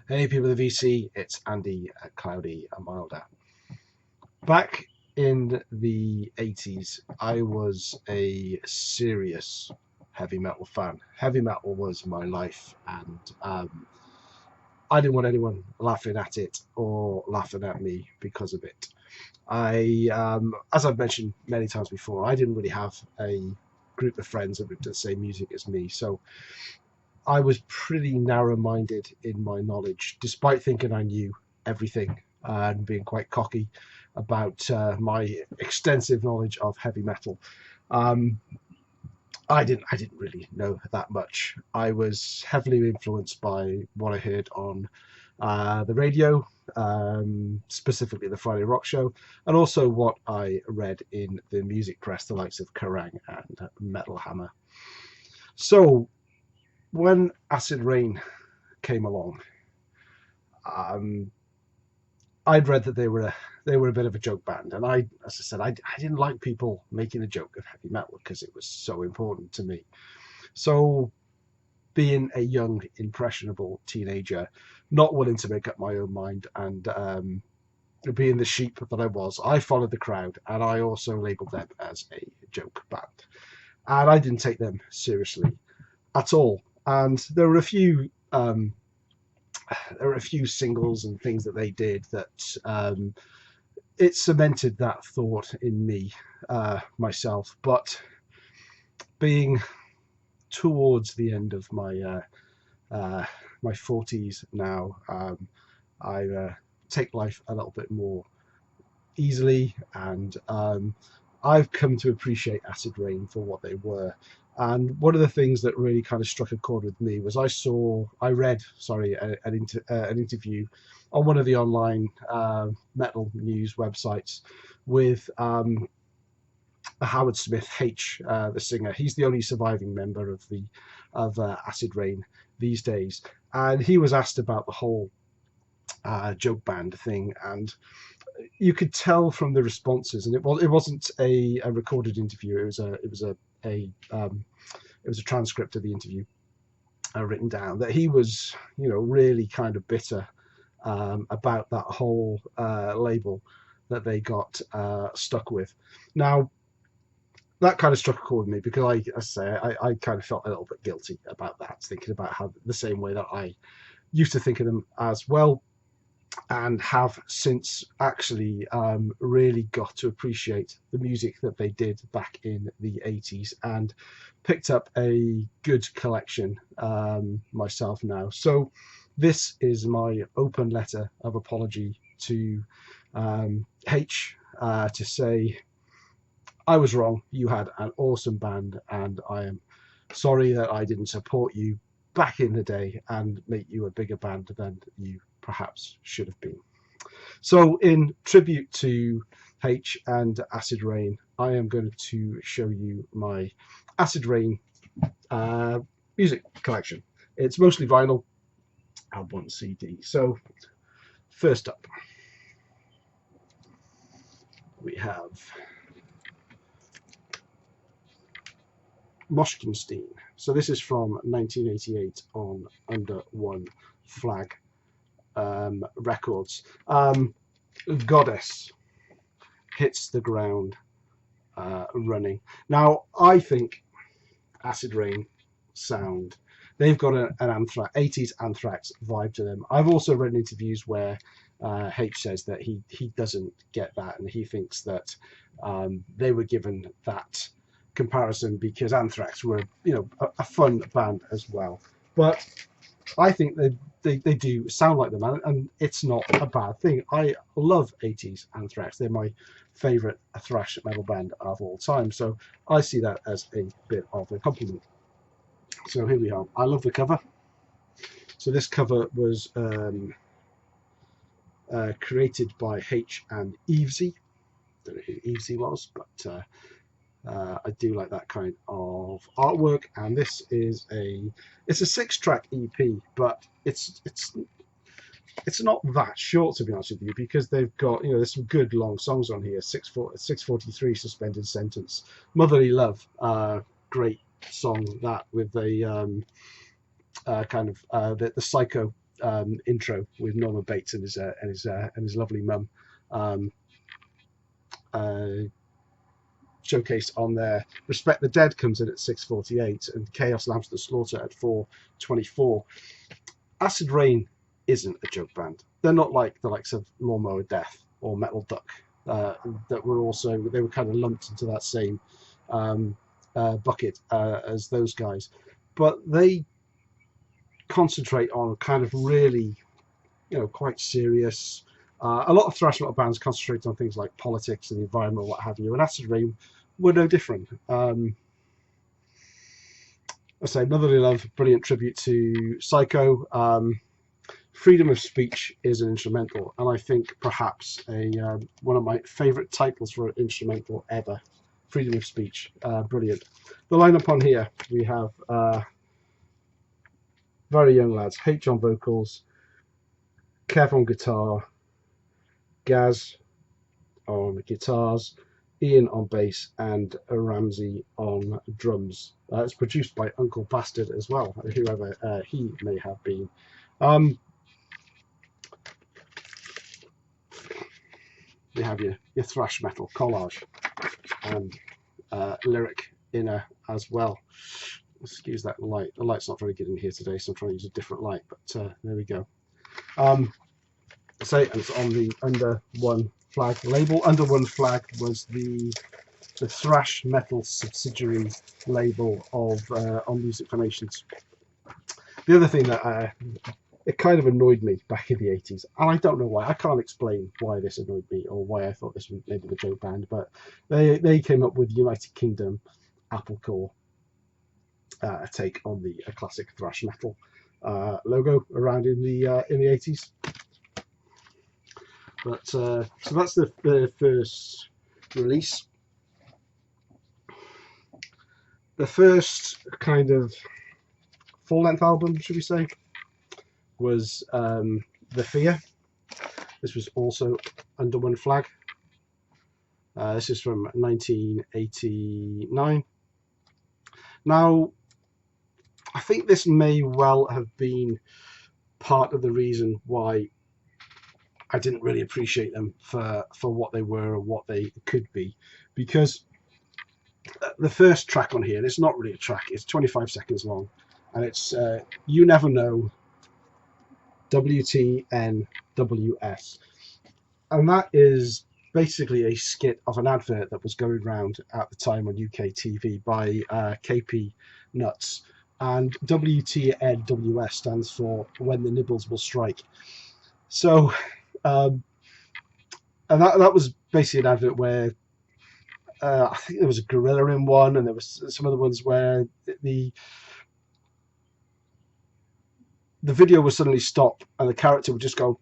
Hey people of the VC, it's Andy Cloudy and Milder. Back in the 80s, I was a serious heavy metal fan. Heavy metal was my life, and I didn't want anyone laughing at it or laughing at me because of it. As I've mentioned many times before, I didn't really have a group of friends that would do the same music as me, so I was pretty narrow-minded in my knowledge, despite thinking I knew everything and being quite cocky about my extensive knowledge of heavy metal. Um, I didn't really know that much. I was heavily influenced by what I heard on the radio, specifically the Friday Rock Show, and also what I read in the music press, the likes of Kerrang and Metal Hammer. So when Acid Rain came along, um, I'd read that they were a bit of a joke band, and as I said, I didn't like people making a joke of heavy metal because it was so important to me. So, being a young, impressionable teenager, not willing to make up my own mind, and being the sheep that I was, I followed the crowd, and I also labelled them as a joke band, and I didn't take them seriously at all. And there were a few singles and things that they did that it cemented that thought in me myself. But being towards the end of my 40s now, I take life a little bit more easily, and I've come to appreciate Acid Rain for what they were. And one of the things that really kind of struck a chord with me was I read, sorry, an interview on one of the online metal news websites with Howard Smith, the singer. He's the only surviving member of Acid Rain these days, and he was asked about the whole joke band thing, and you could tell from the responses, and it wasn't a recorded interview. It was a transcript of the interview written down, that he was, really kind of bitter about that whole label that they got stuck with. Now, that kind of struck a chord with me because I kind of felt a little bit guilty about that, thinking about how the same way that I used to think of them as well, and have since actually really got to appreciate the music that they did back in the 80s, and picked up a good collection myself now. So this is my open letter of apology to H, to say I was wrong. You had an awesome band, and I am sorry that I didn't support you back in the day and make you a bigger band than you perhaps should have been. So, in tribute to H and Acid Rain, I am going to show you my Acid Rain uh, music collection. It's mostly vinyl and one CD. So, first up, we have Moshkinstein. So this is from 1988 on Under One Flag Records. Goddess hits the ground running. Now, I think Acid Rain sound, they've got an 80s Anthrax vibe to them. I've also read interviews where H says that he doesn't get that, and he thinks that they were given that comparison because Anthrax were, a fun band as well. But I think they do sound like them, and it's not a bad thing. I love 80s Anthrax. They're my favorite thrash metal band of all time. So I see that as a bit of a compliment. So here we are. I love the cover. So this cover was created by H and Evesy. Don't know who Evesy was, but I do like that kind of artwork. And this is it's a 6-track EP, but it's not that short, to be honest with you, because they've got, there's some good long songs on here. 643 Suspended Sentence, Motherly Love, great song, that with the kind of the psycho intro with Norman Bates and his lovely mum. Showcased on there. Respect the Dead comes in at 6:48 and Chaos Lambs to the Slaughter at 4:24. Acid Rain isn't a joke band. They're not like the likes of Lawnmower Death or Metal Duck that were also, they were kind of lumped into that same bucket as those guys, but they concentrate on kind of really, quite serious. A lot of thrash metal bands concentrate on things like politics and the environment, what have you, and Acid Rain were no different. I say Motherly Love, brilliant tribute to Psycho. Freedom of Speech is an instrumental, and I think perhaps one of my favourite titles for an instrumental ever. Freedom of Speech, brilliant. The lineup on here, we have very young lads: H on vocals, Kev on guitar, Gaz on guitars, Ian on bass, and Ramsey on drums. It's produced by Uncle Bastard as well, whoever he may have been. You have your thrash metal collage and lyric inner as well. Excuse that light. The light's not very good in here today, so I'm trying to use a different light, but there we go. And it's on the Under One Flag label. Under One Flag was the thrash metal subsidiary label of On Music for Nations. The other thing that it kind of annoyed me back in the 80s, and I don't know why. I can't explain why this annoyed me or why I thought this was maybe the joke band, but they came up with United Kingdom Applecore, a take on the classic thrash metal logo around in the 80s. But so that's the first release. The first kind of full-length album, should we say, was The Fear. This was also Under One Flag. This is from 1989. Now, I think this may well have been part of the reason why I didn't really appreciate them for what they were or what they could be, because the first track on here, and it's not really a track, it's 25 seconds long, and it's You Never Know, WTNWS, and that is basically a skit of an advert that was going around at the time on UK TV by KP Nuts, and WTNWS stands for When the Nibbles Will Strike. So and that was basically an advert where I think there was a gorilla in one, and there was some other ones where the video would suddenly stop and the character would just go,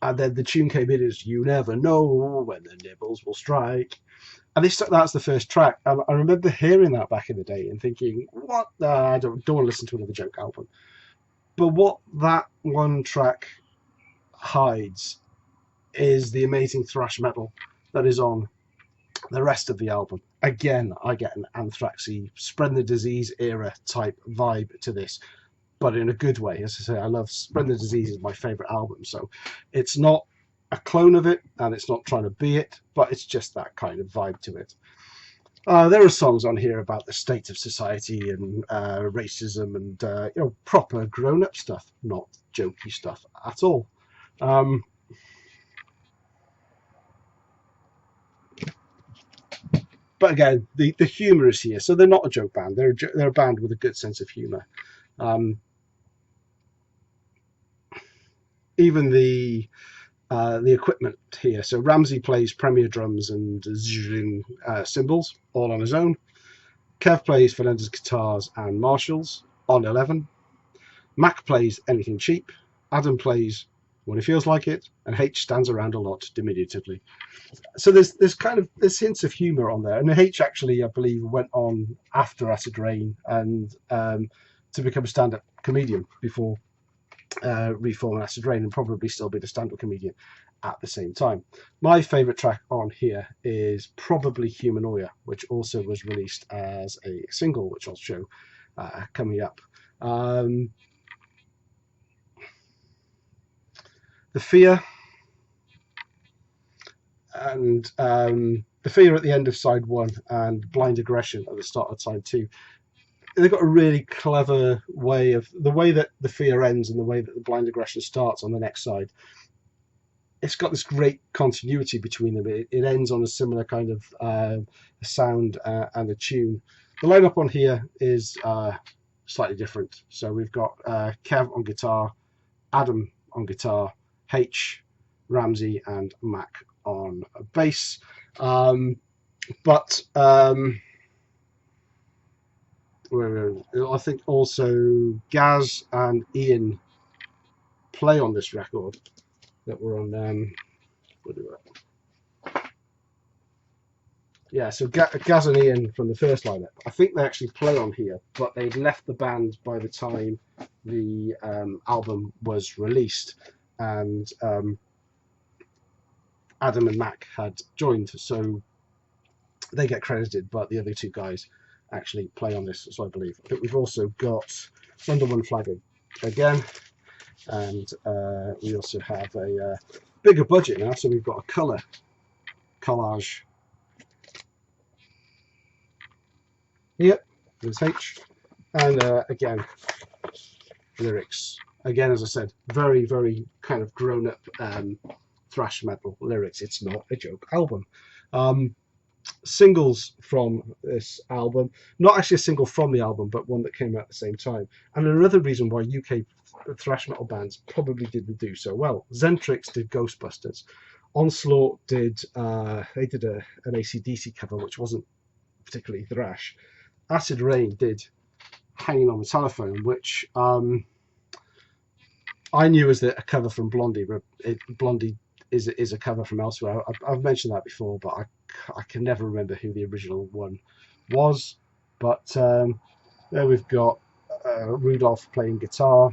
and then the tune came in as You Never Know When the Nibbles Will Strike, and that's the first track. And I remember hearing that back in the day and thinking, what? I don't want to listen to another joke album. But what that one track hides is the amazing thrash metal that is on the rest of the album. Again, I get an Anthraxy, Spread the Disease era type vibe to this, but in a good way. As I say, I love Spread the Disease, is my favorite album, so it's not a clone of it and it's not trying to be it, but it's just that kind of vibe to it. There are songs on here about the state of society and racism and proper grown-up stuff, not jokey stuff at all. But again, the humour is here, so they're not a joke band. They're a band with a good sense of humour. Even the equipment here. So Ramsey plays Premier drums and cymbals all on his own. Kev plays Fernandez guitars and Marshalls on 11. Mac plays anything cheap. Adam plays when he feels like it, and H stands around a lot diminutively. So there's hints of humour on there, and H actually, I believe, went on after Acid Rain and to become a stand-up comedian before reforming Acid Rain, and probably still be the stand-up comedian at the same time. My favourite track on here is probably Humanoia, which also was released as a single, which I'll show coming up. The Fear, and The Fear at the end of side 1 and Blind Aggression at the start of side 2. They've got a really clever way of the way that The Fear ends and the way that the Blind Aggression starts on the next side. It's got this great continuity between them. It ends on a similar kind of sound and a tune. The lineup on here is slightly different. So we've got Kev on guitar, Adam on guitar, H, Ramsey, and Mac on bass. I think also Gaz and Ian play on this record that we're on. Yeah, so Gaz and Ian from the first lineup, I think they actually play on here, but they'd left the band by the time the album was released, and Adam and Mac had joined, so they get credited, but the other two guys actually play on this, so I believe. But we've also got Under One Flag again, and we also have a bigger budget now, so we've got a colour collage. Yep, there's H, and again, lyrics. Again, as I said, very, very kind of grown-up thrash metal lyrics. It's not a joke album. Singles from this album, not actually a single from the album, but one that came out at the same time. And another reason why UK thrash metal bands probably didn't do so well. Zentrix did Ghostbusters. Onslaught did an AC/DC cover, which wasn't particularly thrash. Acid Rain did Hanging on the Telephone, which I knew as a cover from Blondie. Blondie is a cover from elsewhere. I've mentioned that before, but I can never remember who the original one was. But there we've got Rudolph playing guitar.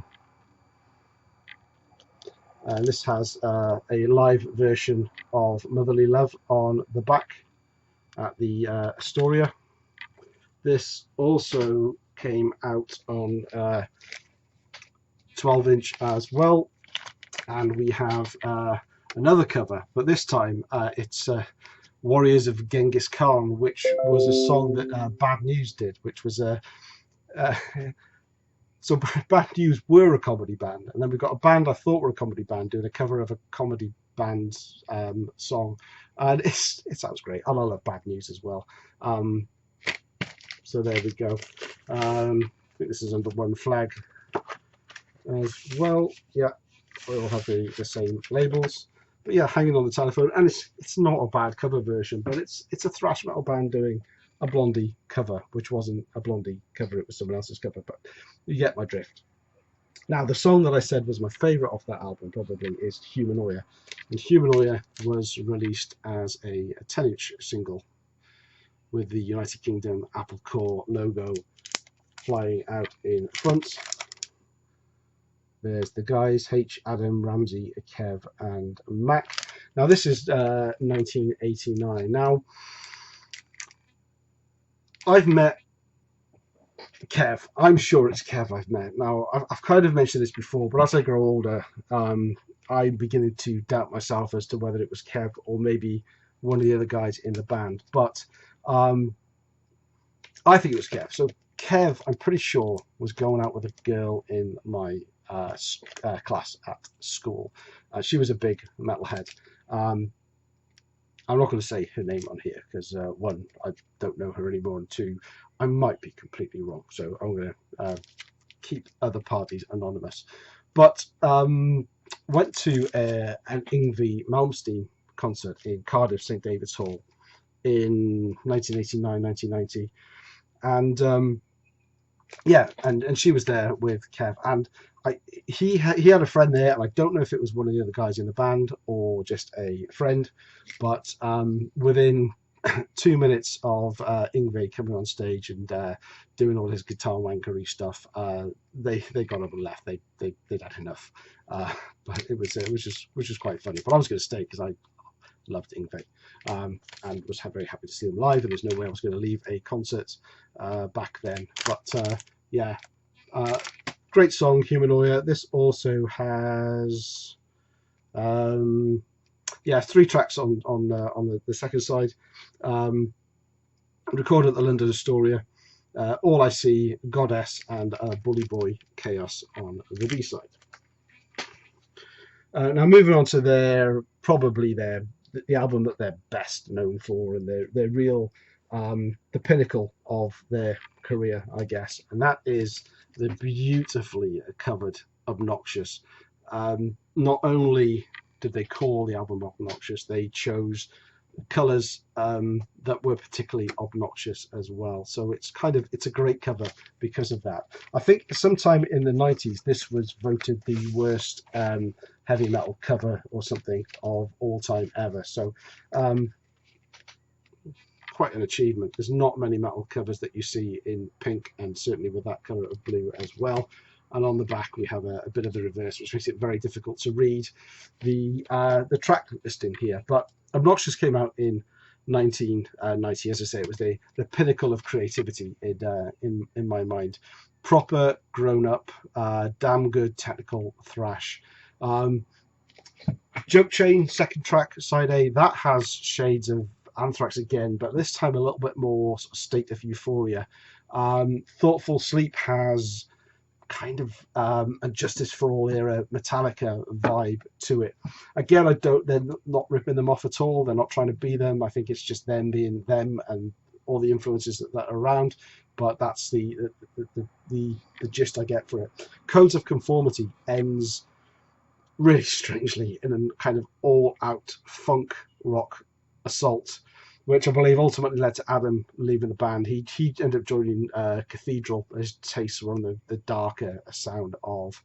And this has a live version of Motherly Love on the back at the Astoria. This also came out on 12-inch as well, and we have another cover, but this time it's Warriors of Genghis Khan, which was a song that Bad News did, which was so Bad News were a comedy band, and then we've got a band I thought were a comedy band doing a cover of a comedy band song, and it sounds great, and I love Bad News as well. So there we go. I think this is Under One Flag as well. Yeah, we all have the same labels. But yeah, Hanging on the Telephone, and it's not a bad cover version, but it's a thrash metal band doing a Blondie cover, which wasn't a Blondie cover, it was someone else's cover, but you get my drift. Now, the song that I said was my favourite off that album probably is Humanoia, and Humanoia was released as a 10-inch single with the United Kingdom Apple Corps logo flying out in front. There's the guys, H, Adam, Ramsey, Kev, and Mac. Now, this is 1989. Now, I've met Kev. I'm sure it's Kev I've met. Now, I've kind of mentioned this before, but as I grow older, I'm beginning to doubt myself as to whether it was Kev or maybe one of the other guys in the band. But I think it was Kev. So Kev, I'm pretty sure, was going out with a girl in my class at school. She was a big metalhead. I'm not going to say her name on here because one, I don't know her anymore, and two, I might be completely wrong. So I'm going to keep other parties anonymous. But went to an Yngwie Malmsteen concert in Cardiff, St David's Hall in 1989, 1990. And yeah, and she was there with Kev, and he had a friend there, and I don't know if it was one of the other guys in the band or just a friend, but within 2 minutes of Yngwie coming on stage and doing all his guitar wankery stuff, they got up and left. They'd had enough, but it was just quite funny. But I was going to stay because I loved Yngwie, and was very happy to see them live, and there's no way I was going to leave a concert back then. But yeah, great song, Humanoia. This also has Yeah, 3 tracks on the second side. Recorded at the London Astoria. All I See, Goddess, and Bully Boy Chaos on the B side. Now moving on to the album that they're best known for, and their real the pinnacle of their career, I guess, and that is the beautifully covered Obnoxious. Not only did they call the album Obnoxious, they chose colors that were particularly obnoxious as well. So it's a great cover because of that. I think sometime in the 90s this was voted the worst heavy metal cover or something of all time ever. So quite an achievement. There's not many metal covers that you see in pink, and certainly with that color of blue as well. And on the back we have a bit of the reverse, which makes it very difficult to read the track listing here. But Obnoxious came out in 1990. As I say, it was the pinnacle of creativity in my mind. Proper, grown up, damn good technical thrash. Joke Chain, second track, side A, that has shades of Anthrax again, but this time a little bit more sort of State of Euphoria. Thoughtful Sleep has kind of a Justice for All era Metallica vibe to it. Again, they're not ripping them off at all. They're not trying to be them. I think it's just them being them and all the influences that are around. But that's the gist I get for it. Codes of Conformity ends really strangely in a kind of all-out funk rock assault, which I believe ultimately led to Adam leaving the band. He ended up joining Cathedral. His tastes were on the darker sound of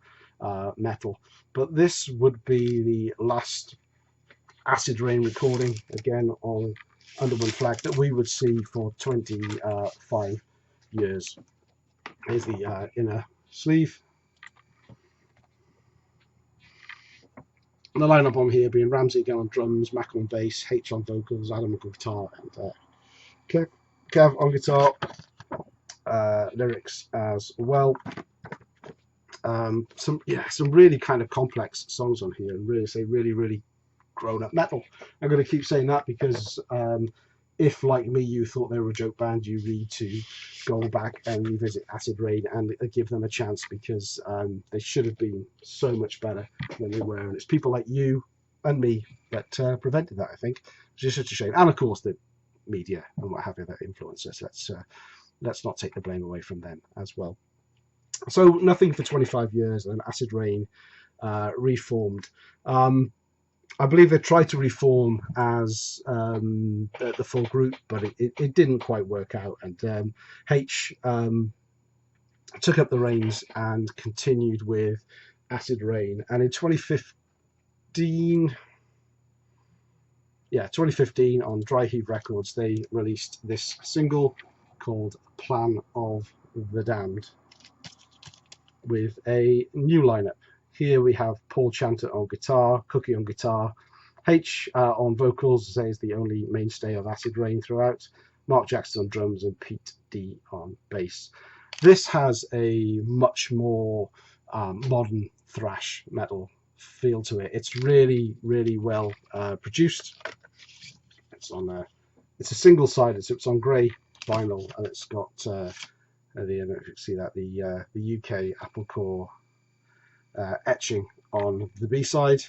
metal. But this would be the last Acid Rain recording, again on Under One Flag, that we would see for 25 years. Here's the inner sleeve. And the lineup on here being Ramsey again on drums, Mac on bass, H on vocals, Adam on guitar, and Kev on guitar, lyrics as well. Some really kind of complex songs on here, and really grown up metal. I'm going to keep saying that because if, like me, you thought they were a joke band, you need to go back and revisit Acid Rain and give them a chance, because they should have been so much better than they were. And it's people like you and me that prevented that, I think, which is such a shame. And of course, the media and what have you that influence us. Let's not take the blame away from them as well. So nothing for 25 years, and Acid Rain reformed. I believe they tried to reform as the full group, but it didn't quite work out. And H took up the reins and continued with Acid Rain. And in 2015, on Dry Heave Records, they released this single called Plan of the Damned with a new lineup. Here we have Paul Chanter on guitar, Cookie on guitar, H on vocals, is the only mainstay of Acid Rain throughout, Mark Jackson on drums, and Pete D on bass. This has a much more modern thrash metal feel to it. It's really well produced. It's a single sided, so it's on grey vinyl, and it's got I don't know if you can see that, the UK Apple Core etching on the B side.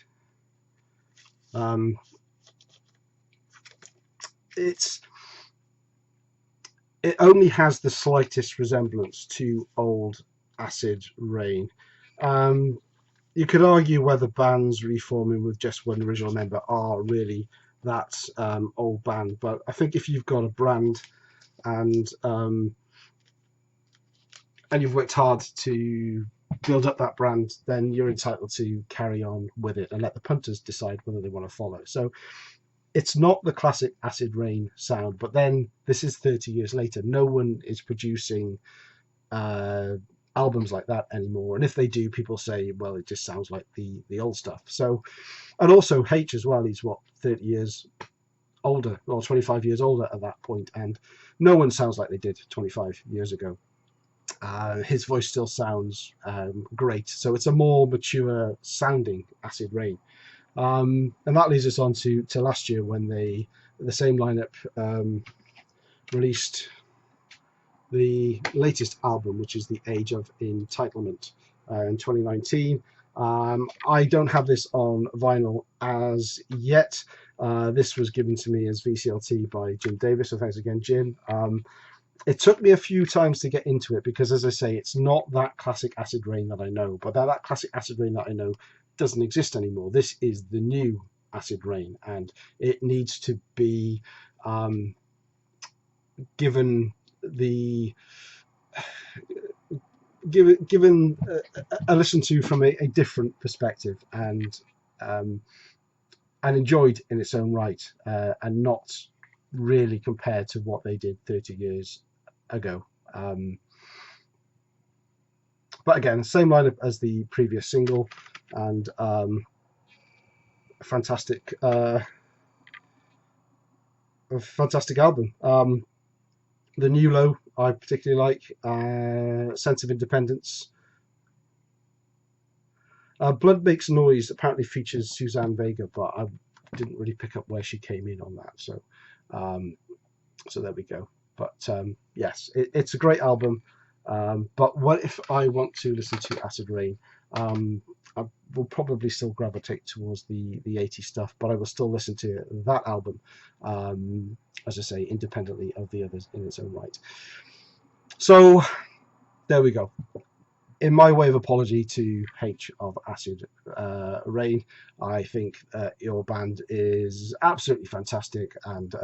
It only has the slightest resemblance to old Acid Rain. You could argue whether bands reforming with just one original member are really that old band, but I think if you've got a brand and you've worked hard to build up that brand, then you're entitled to carry on with it and let the punters decide whether they want to follow. So it's not the classic Acid Rain sound, but then this is 30 years later. No one is producing albums like that anymore, and if they do, people say, well, it just sounds like the old stuff. So, and also H as well, he's 30 years older, or 25 years older at that point, and no one sounds like they did 25 years ago. His voice still sounds great, so it's a more mature sounding Acid Rain. And that leads us on to last year when the same lineup released the latest album, which is The Age of Entitlement, in 2019. I don't have this on vinyl as yet. This was given to me as VCLT by Jim Davis, so thanks again, Jim. It took me a few times to get into it because, as I say, it's not that classic Acid Rain that I know, but that classic Acid Rain that I know doesn't exist anymore. This is the new Acid Rain, and it needs to be given the given a listen to from a different perspective, and enjoyed in its own right, and not really compared to what they did 30 years ago. But again, same lineup as the previous single, and fantastic album. The New Low I particularly like. Sense of Independence. Blood Makes Noise apparently features Suzanne Vega, but I didn't really pick up where she came in on that. So so there we go. But yes, it's a great album. But what if I want to listen to Acid Rain? I will probably still gravitate towards the 80s stuff, but I will still listen to that album, as I say, independently of the others in its own right. So there we go. In my way of apology to H of Acid Rain, I think your band is absolutely fantastic, and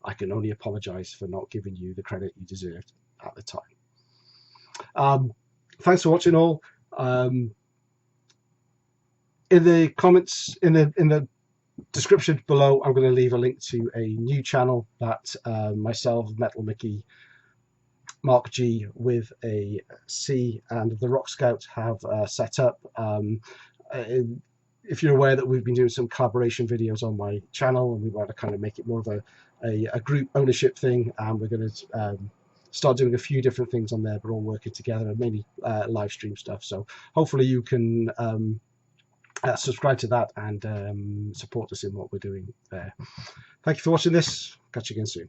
I can only apologise for not giving you the credit you deserved at the time. Thanks for watching all. In the comments, in the description below, I'm going to leave a link to a new channel that myself, Metal Mickey, Mark G with a C, and the Rock Scout have set up. If you're aware that we've been doing some collaboration videos on my channel, and we want to kind of make it more of a group ownership thing, and we're going to start doing a few different things on there, but all working together, and mainly live stream stuff. So hopefully you can subscribe to that and support us in what we're doing there. Thank you for watching this. Catch you again soon.